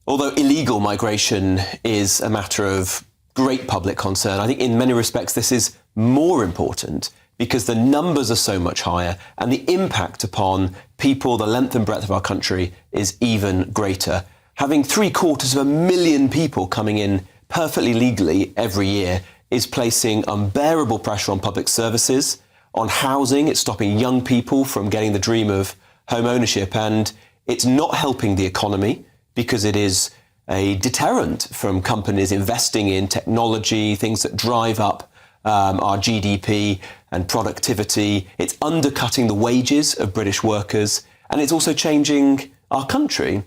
although illegal migration is a matter of great public concern, I think in many respects this is more important because the numbers are so much higher and the impact upon people, the length and breadth of our country, is even greater. Having 750,000 people coming in perfectly legally every year is placing unbearable pressure on public services, on housing. It's stopping young people from getting the dream of home ownership, and it's not helping the economy because it is a deterrent from companies investing in technology, things that drive up our GDP and productivity. It's undercutting the wages of British workers, and it's also changing our country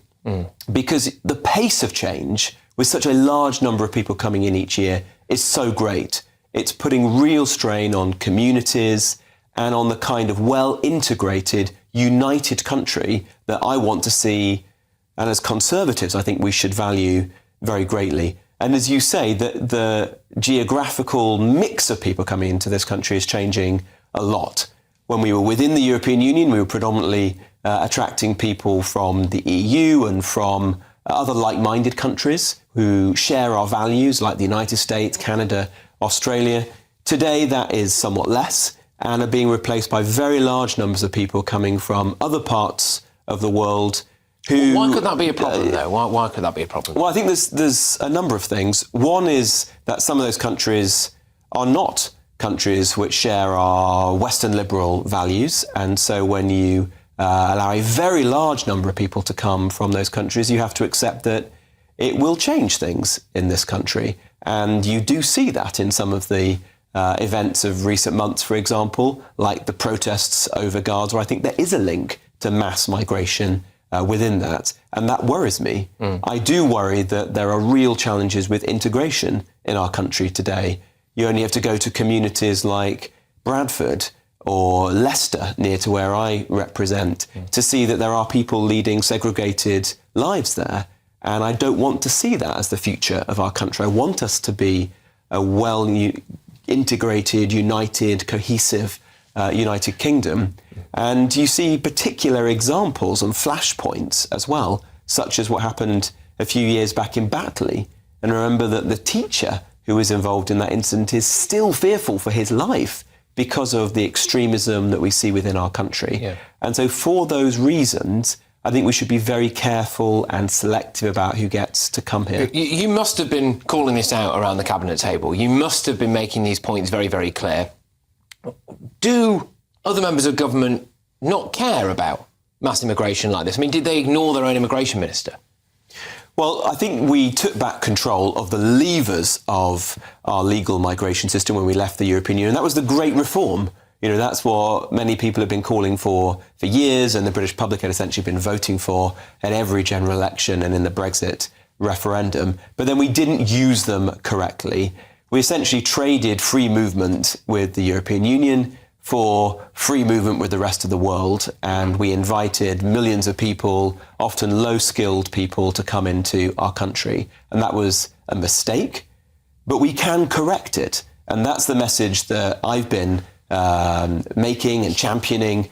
because the pace of change with such a large number of people coming in each year is so great. It's putting real strain on communities and on the kind of well-integrated, united country that I want to see, and as Conservatives I think we should value very greatly. And as you say, the geographical mix of people coming into this country is changing a lot. When we were within the European Union, we were predominantly attracting people from the EU and from other like-minded countries who share our values, like the United States, Canada, Australia. Today, that is somewhat less and are being replaced by very large numbers of people coming from other parts of the world who... Why could that be a problem, though? Why could that be a problem? Well, I think there's a number of things. One is that some of those countries are not countries which share our Western liberal values, and so when you allow a very large number of people to come from those countries, you have to accept that it will change things in this country. And you do see that in some of the events of recent months, for example, like the protests over Gaza. I think there is a link to mass migration within that, and that worries me. I do worry that there are real challenges with integration in our country today. You only have to go to communities like Bradford or Leicester, near to where I represent, to see that there are people leading segregated lives there. And I don't want to see that as the future of our country. I want us to be a well-integrated, united, cohesive United Kingdom. And you see particular examples and flashpoints as well, such as what happened a few years back in Batley. And remember that the teacher who was involved in that incident is still fearful for his life because of the extremism that we see within our country. Yeah. And so for those reasons, I think we should be very careful and selective about who gets to come here. You must have been calling this out around the cabinet table. You must have been making these points very, very clear. Do other members of government not care about mass immigration like this? I mean, did they ignore their own immigration minister? Well, I think we took back control of the levers of our legal migration system when we left the European Union. That was the great reform. You know, that's what many people have been calling for years, and the British public had essentially been voting for at every general election and in the Brexit referendum. But then we didn't use them correctly. We essentially traded free movement with the European Union for free movement with the rest of the world, and we invited millions of people, often low-skilled people, to come into our country. And that was a mistake, but we can correct it. And that's the message that I've been making and championing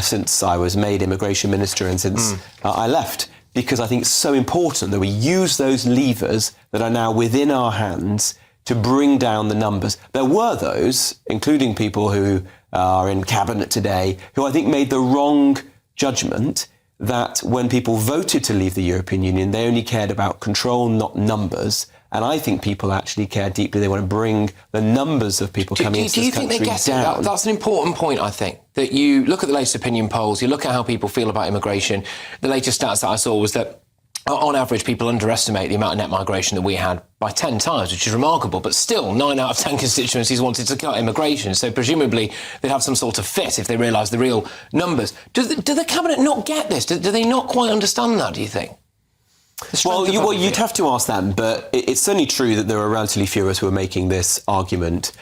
since I was made immigration minister and since I left, because I think it's so important that we use those levers that are now within our hands to bring down the numbers. There were those, including people who are in cabinet today, who I think made the wrong judgment that when people voted to leave the European Union, they only cared about control, not numbers. And I think people actually care deeply. They want to bring the numbers of people coming into this country down. Do you think they get it? That's an important point, I think, that you look at the latest opinion polls, you look at how people feel about immigration. The latest stats that I saw was that on average, people underestimate the amount of net migration that we had by 10 times, which is remarkable. But still, 9 out of 10 constituencies wanted to cut immigration. So presumably they'd have some sort of fit if they realise the real numbers. Do the Cabinet not get this? Do they not quite understand that, do you think? Well, you'd have to ask them, but it's certainly true that there are relatively few of us who are making this argument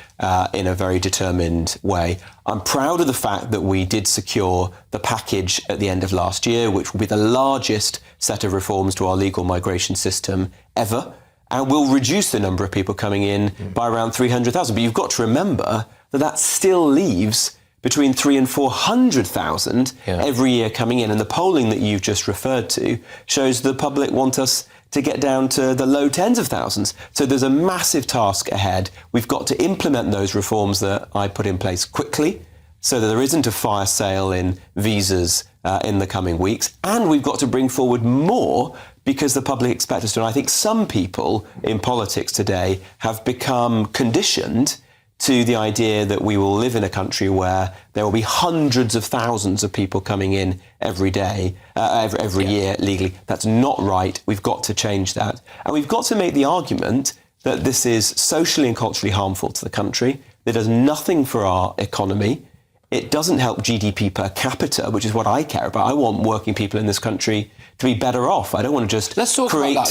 in a very determined way. I'm proud of the fact that we did secure the package at the end of last year, which will be the largest set of reforms to our legal migration system ever, and will reduce the number of people coming in by around 300,000. But you've got to remember that that still leaves between 300,000 and 400,000 every year coming in. And the polling that you've just referred to shows the public want us to get down to the low tens of thousands. So there's a massive task ahead. We've got to implement those reforms that I put in place quickly so that there isn't a fire sale in visas in the coming weeks. And we've got to bring forward more because the public expect us to. And I think some people in politics today have become conditioned to the idea that we will live in a country where there will be hundreds of thousands of people coming in every day, every year legally. That's not right. We've got to change that. And we've got to make the argument that this is socially and culturally harmful to the country, that does nothing for our economy. It doesn't help GDP per capita, which is what I care about. I want working people in this country to be better off. I don't want to just create more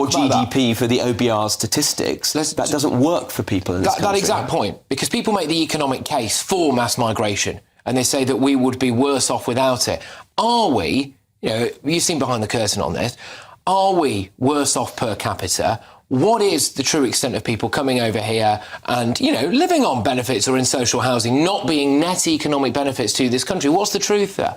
GDP for the OBR statistics. That doesn't work for people in this country. That exact point, because people make the economic case for mass migration, and they say that we would be worse off without it. Are we, you've seen behind the curtain on this, are we worse off per capita? What is the true extent of people coming over here and, living on benefits or in social housing, not being net economic benefits to this country? What's the truth there?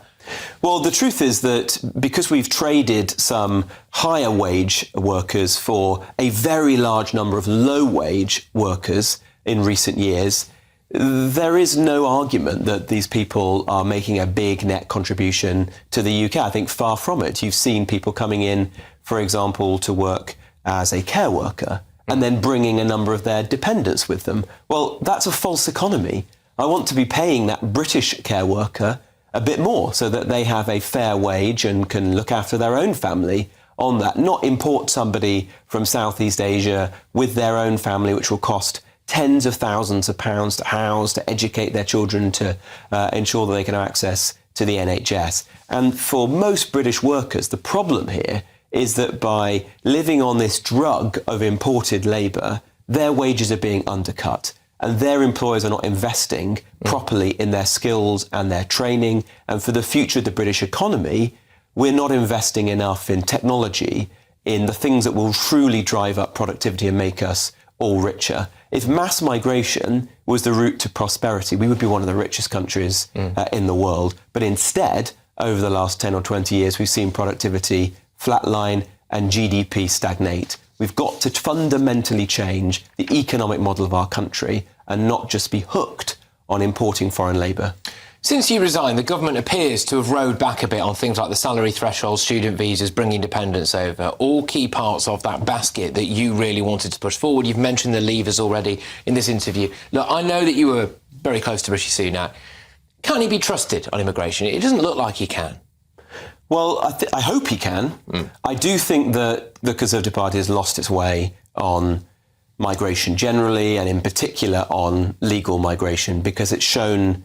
Well, the truth is that because we've traded some higher wage workers for a very large number of low wage workers in recent years, there is no argument that these people are making a big net contribution to the UK. I think far from it. You've seen people coming in, for example, to work as a care worker and then bringing a number of their dependents with them. Well, that's a false economy. I want to be paying that British care worker a bit more so that they have a fair wage and can look after their own family on that, not import somebody from Southeast Asia with their own family, which will cost tens of thousands of pounds to house, to educate their children, to ensure that they can have access to the NHS. And for most British workers, the problem here is that by living on this drug of imported labour, their wages are being undercut and their employers are not investing properly in their skills and their training. And for the future of the British economy, we're not investing enough in technology, in the things that will truly drive up productivity and make us all richer. If mass migration was the route to prosperity, we would be one of the richest countries in the world. But instead, over the last 10 or 20 years, we've seen productivity flatline and GDP stagnate. We've got to fundamentally change the economic model of our country and not just be hooked on importing foreign labour. Since you resigned, the government appears to have rowed back a bit on things like the salary threshold, student visas, bringing dependents over, all key parts of that basket that you really wanted to push forward. You've mentioned the levers already in this interview. Look, I know that you were very close to Rishi Sunak. Can he be trusted on immigration? It doesn't look like he can. Well, I hope he can. I do think that the Conservative Party has lost its way on migration generally, and in particular on legal migration, because it's shown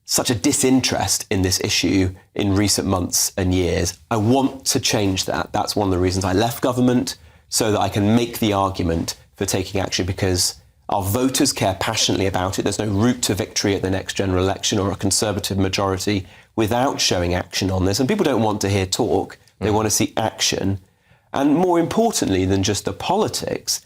such a disinterest in this issue in recent months and years. I want to change that. That's one of the reasons I left government, so that I can make the argument for taking action, because our voters care passionately about it. There's no route to victory at the next general election or a Conservative majority without showing action on this. And people don't want to hear talk. They want to see action. And more importantly than just the politics,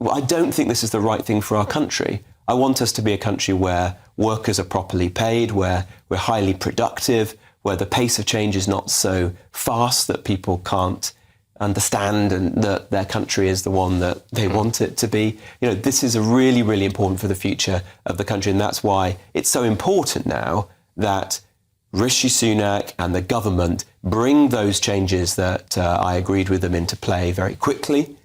I don't think this is the right thing for our country. I want us to be a country where workers are properly paid, where we're highly productive, where the pace of change is not so fast that people can't understand and that their country is the one that they want it to be. This is really, really important for the future of the country. And that's why it's so important now that Rishi Sunak and the government bring those changes that I agreed with them into play very quickly.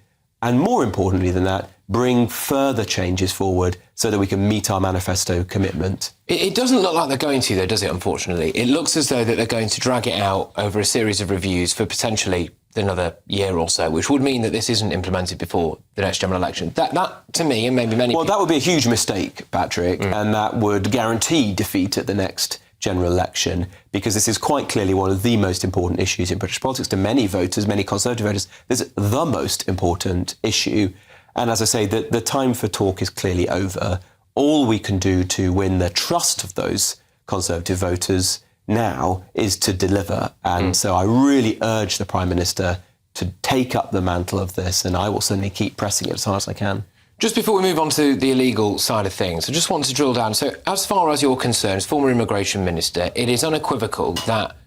And more importantly than that, bring further changes forward so that we can meet our manifesto commitment. It doesn't look like they're going to, though, does it, unfortunately? It looks as though that they're going to drag it out over a series of reviews for potentially another year or so, which would mean that this isn't implemented before the next general election. That to me, and maybe many people... Well, that would be a huge mistake, Patrick, and that would guarantee defeat at the next general election, because this is quite clearly one of the most important issues in British politics to many voters, many Conservative voters. This is the most important issue. And as I say, the time for talk is clearly over. All we can do to win the trust of those Conservative voters now is to deliver. And so I really urge the Prime Minister to take up the mantle of this, and I will certainly keep pressing it as hard as I can. Just before we move on to the illegal side of things, I just want to drill down. So as far as you're concerned, as former Immigration Minister, it is unequivocal that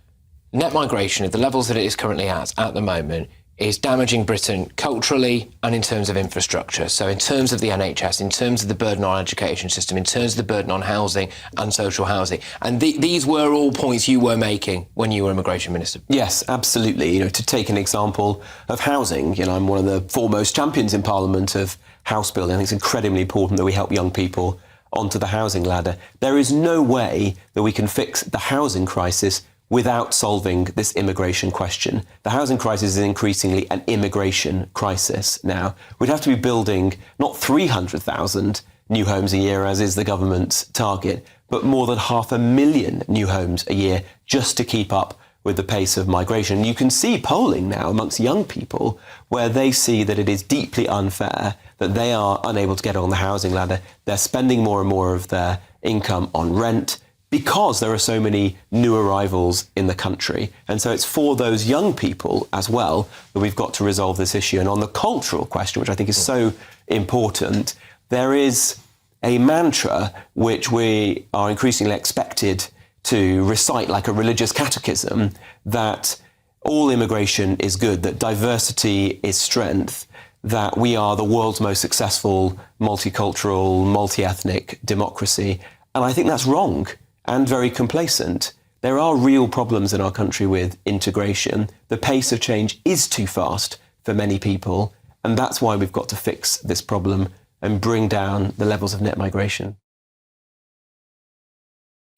net migration at the levels that it is currently at the moment is damaging Britain culturally and in terms of infrastructure. So in terms of the NHS, in terms of the burden on education system, in terms of the burden on housing and social housing. And these were all points you were making when you were Immigration Minister. Yes, absolutely. To take an example of housing, I'm one of the foremost champions in Parliament of house building. I think it's incredibly important that we help young people onto the housing ladder. There is no way that we can fix the housing crisis without solving this immigration question. The housing crisis is increasingly an immigration crisis now. We'd have to be building not 300,000 new homes a year, as is the government's target, but more than 500,000 new homes a year just to keep up with the pace of migration. You can see polling now amongst young people where they see that it is deeply unfair that they are unable to get on the housing ladder. They're spending more and more of their income on rent, because there are so many new arrivals in the country. And so it's for those young people as well that we've got to resolve this issue. And on the cultural question, which I think is so important, there is a mantra which we are increasingly expected to recite like a religious catechism, that all immigration is good, that diversity is strength, that we are the world's most successful multicultural, multi-ethnic democracy. And I think that's wrong and very complacent. There are real problems in our country with integration. The pace of change is too fast for many people, and that's why we've got to fix this problem and bring down the levels of net migration.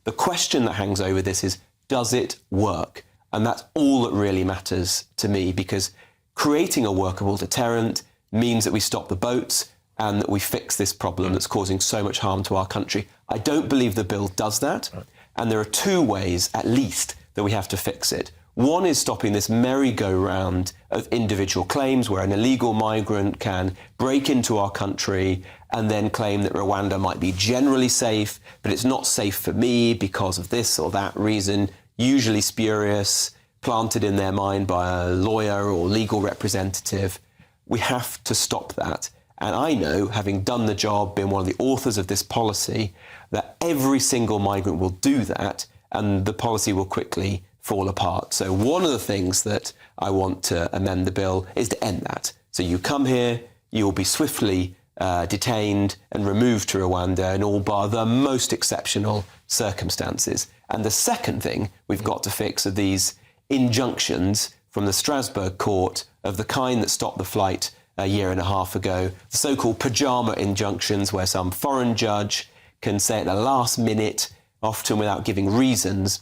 The question that hangs over this is, does it work? And that's all that really matters to me, because creating a workable deterrent means that we stop the boats and that we fix this problem that's causing so much harm to our country. I don't believe the bill does that. And there are two ways, at least, that we have to fix it. One is stopping this merry-go-round of individual claims where an illegal migrant can break into our country and then claim that Rwanda might be generally safe, but it's not safe for me because of this or that reason, usually spurious, planted in their mind by a lawyer or legal representative. We have to stop that. And I know, having done the job, been one of the authors of this policy, that every single migrant will do that and the policy will quickly fall apart. So one of the things that I want to amend the bill is to end that. So you come here, you will be swiftly detained and removed to Rwanda in all bar the most exceptional circumstances. And the second thing we've got to fix are these injunctions from the Strasbourg court of the kind that stopped the flight a year and a half ago, the so-called pyjama injunctions, where some foreign judge can say at the last minute, often without giving reasons,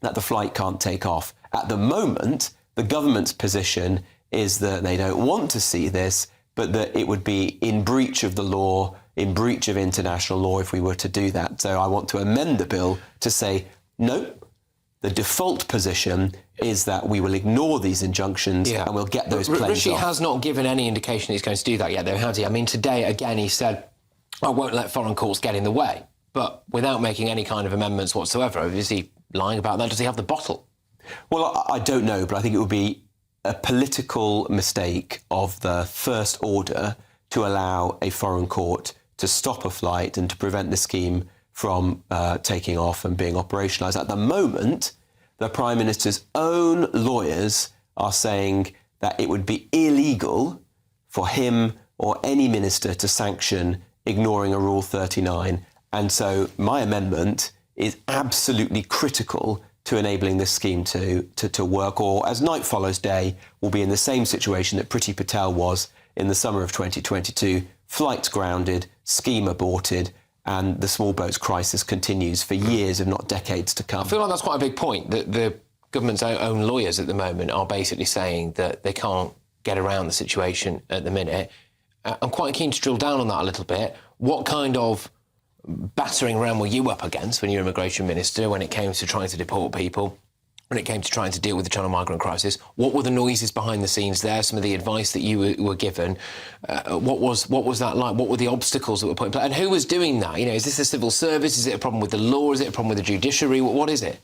that the flight can't take off. At the moment, the government's position is that they don't want to see this, but that it would be in breach of the law, in breach of international law if we were to do that. So I want to amend the bill to say, no, the default position is that we will ignore these injunctions and we'll get those planes Rishi off. has not given any indication he's going to do that yet, though, has he? I mean, today, again, he said, I won't let foreign courts get in the way, but without making any kind of amendments whatsoever. Is he lying about that? Does he have the bottle? Well, I don't know, but I think it would be a political mistake of the first order to allow a foreign court to stop a flight and to prevent the scheme from taking off and being operationalised. At the moment, the Prime Minister's own lawyers are saying that it would be illegal for him or any minister to sanction ignoring a Rule 39. And so my amendment is absolutely critical to enabling this scheme to work, or as night follows day, we'll be in the same situation that Priti Patel was in the summer of 2022. Flights grounded, scheme aborted, and the small boats crisis continues for years, if not decades, to come. I feel like that's quite a big point, that the government's own lawyers at the moment are basically saying that they can't get around the situation at the minute. I'm quite keen to drill down on that a little bit. What kind of battering ram were you up against when you were Immigration Minister, when it came to trying to deport people, when it came to trying to deal with the Channel migrant crisis? What were the noises behind the scenes there? Some of the advice that you were given? What was that like? What were the obstacles that were put in place? And who was doing that? Is this the civil service? Is it a problem with the law? Is it a problem with the judiciary? What is it?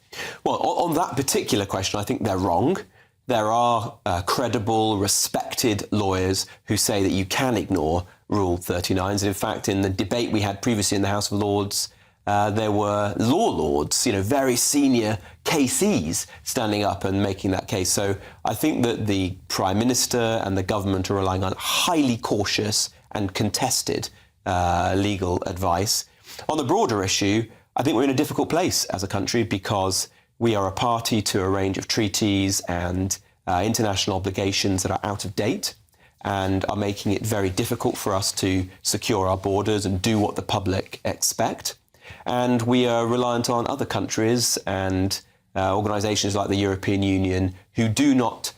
Well, on that particular question, I think they're wrong. There are credible, respected lawyers who say that you can ignore Rule 39s. And in fact, in the debate we had previously in the House of Lords there were law lords, very senior KCs standing up and making that case. So I think that the Prime Minister and the government are relying on highly cautious and contested legal advice. On the broader issue, I think we're in a difficult place as a country because we are a party to a range of treaties and international obligations that are out of date and are making it very difficult for us to secure our borders and do what the public expect. And we are reliant on other countries and organisations like the European Union who do not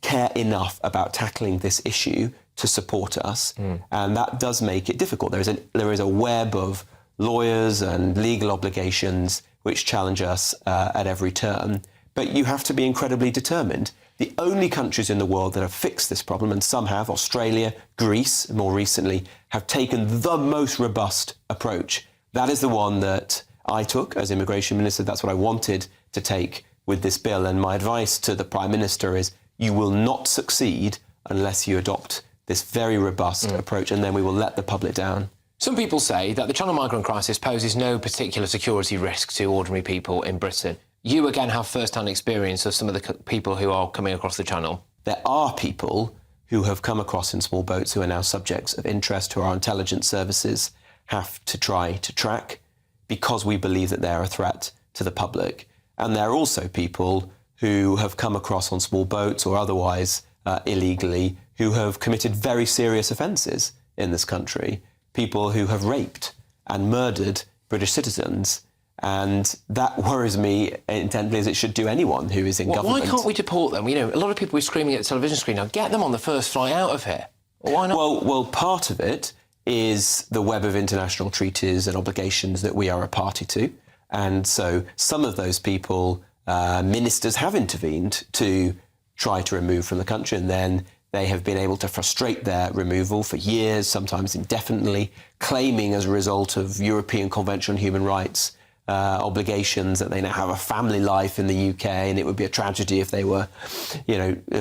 care enough about tackling this issue to support us. And that does make it difficult. There is a web of lawyers and legal obligations which challenge us at every turn. But you have to be incredibly determined. The only countries in the world that have fixed this problem, and some have, Australia, Greece, more recently, have taken the most robust approach. That is the one that I took as immigration minister. That's what I wanted to take with this bill. And my advice to the Prime Minister is you will not succeed unless you adopt this very robust approach, and then we will let the public down. Some people say that the Channel migrant crisis poses no particular security risk to ordinary people in Britain. You, again, have first-hand experience of some of the people who are coming across the Channel. There are people who have come across in small boats who are now subjects of interest, who our intelligence services have to try to track because we believe that they're a threat to the public. And there are also people who have come across on small boats or otherwise illegally who have committed very serious offences in this country, people who have raped and murdered British citizens. And that worries me intently, as it should do anyone who is in government. Why can't we deport them? A lot of people are screaming at the television screen now, get them on the first flight out of here. Why not? Well, part of it is the web of international treaties and obligations that we are a party to. And so some of those people, ministers have intervened to try to remove from the country, and then they have been able to frustrate their removal for years, sometimes indefinitely, claiming as a result of European Convention on Human Rights obligations that they now have a family life in the UK, and it would be a tragedy if they were,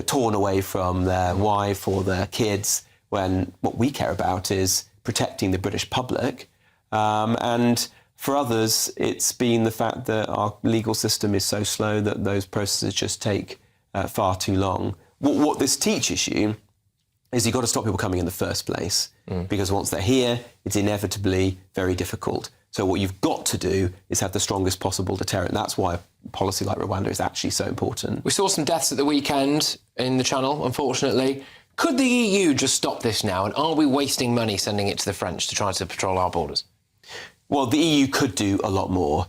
torn away from their wife or their kids, when what we care about is protecting the British public. And for others, it's been the fact that our legal system is so slow that those processes just take far too long. What this teaches you is you've got to stop people coming in the first place, because once they're here, it's inevitably very difficult. So what you've got to do is have the strongest possible deterrent. And that's why a policy like Rwanda is actually so important. We saw some deaths at the weekend in the Channel, unfortunately. Could the EU just stop this now? And are we wasting money sending it to the French to try to patrol our borders? Well, the EU could do a lot more.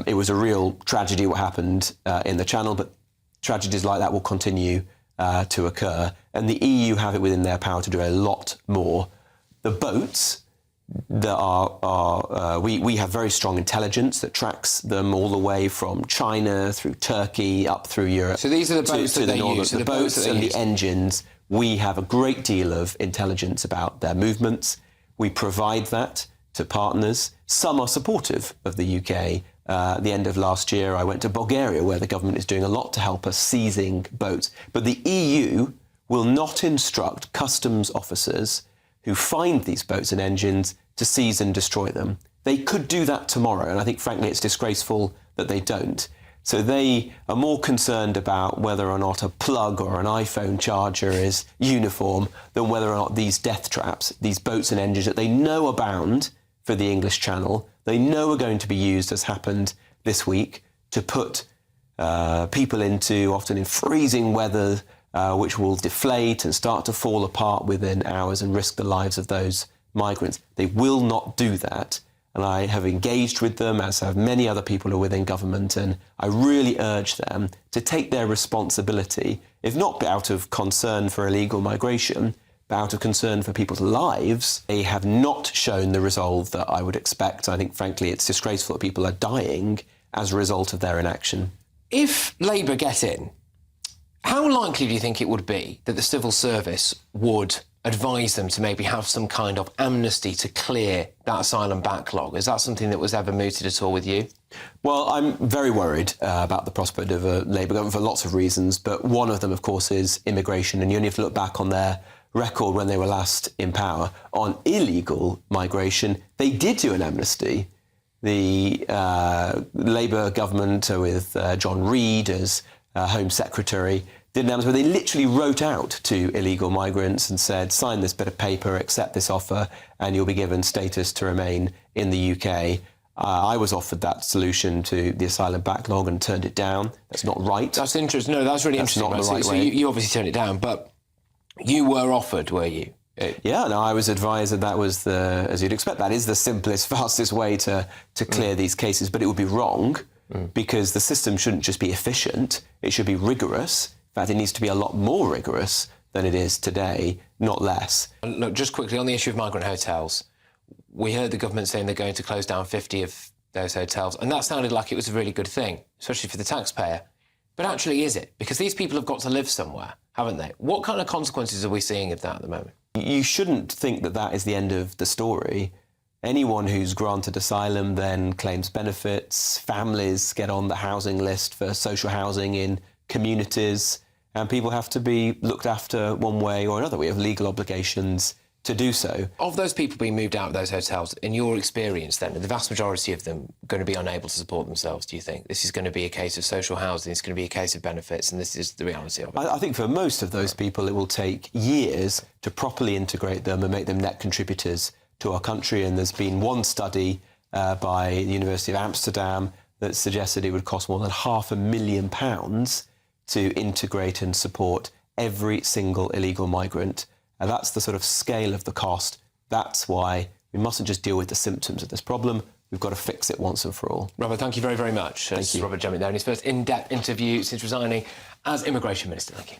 It was a real tragedy what happened in the Channel, but tragedies like that will continue to occur. And the EU have it within their power to do a lot more. The boats that we have very strong intelligence that tracks them all the way from China through Turkey up through Europe. So these are the boats that they use. The boats and the engines. We have a great deal of intelligence about their movements. We provide that to partners. Some are supportive of the UK. At the end of last year, I went to Bulgaria, where the government is doing a lot to help us seizing boats. But the EU will not instruct customs officers who find these boats and engines to seize and destroy them. They could do that tomorrow, and I think, frankly, it's disgraceful that they don't. So they are more concerned about whether or not a plug or an iPhone charger is uniform than whether or not these death traps, these boats and engines that they know abound for the English Channel, they know are going to be used, as happened this week, to put people into, often in freezing weather, which will deflate and start to fall apart within hours and risk the lives of those migrants. They will not do that. And I have engaged with them, as have many other people who are within government, and I really urge them to take their responsibility, if not out of concern for illegal migration, but out of concern for people's lives. They have not shown the resolve that I would expect. I think, frankly, it's disgraceful that people are dying as a result of their inaction. If Labour get in, how likely do you think it would be that the civil service would advise them to maybe have some kind of amnesty to clear that asylum backlog? Is that something that was ever mooted at all with you? Well, I'm very worried about the prospect of a Labour government for lots of reasons, but one of them, of course, is immigration. And you only have to look back on their record when they were last in power. On illegal migration, they did do an amnesty. the Labour government with John Reid as Home Secretary did an announcement where they literally wrote out to illegal migrants and said, sign this bit of paper, accept this offer, and you'll be given status to remain in the UK. I was offered that solution to the asylum backlog and turned it down. That's not right. That's interesting. No, that's really interesting. Not the right so way. you obviously turned it down, but you were offered, were you? Yeah, no, I was advised that was as you'd expect, that is the simplest, fastest way to clear these cases. But it would be wrong because the system shouldn't just be efficient. It should be rigorous. In fact, it needs to be a lot more rigorous than it is today, not less. Look, just quickly on the issue of migrant hotels. We heard the government saying they're going to close down 50 of those hotels, and that sounded like it was a really good thing, especially for the taxpayer. But actually, is it? Because these people have got to live somewhere, haven't they? What kind of consequences are we seeing of that at the moment? You shouldn't think that that is the end of the story. Anyone who's granted asylum then claims benefits, families get on the housing list for social housing in communities, and people have to be looked after one way or another. We have legal obligations to do so. Of those people being moved out of those hotels, in your experience then, are the vast majority of them going to be unable to support themselves, do you think? This is going to be a case of social housing, it's going to be a case of benefits, and this is the reality of it? I think for most of those people it will take years to properly integrate them and make them net contributors to our country. And there's been one study by the University of Amsterdam that suggested it would cost more than £500,000 to integrate and support every single illegal migrant. And that's the sort of scale of the cost. That's why we mustn't just deal with the symptoms of this problem. We've got to fix it once and for all. Robert, thank you very, very much. Thank you. Robert Jenrick there in his first in-depth interview since resigning as Immigration Minister. Thank you.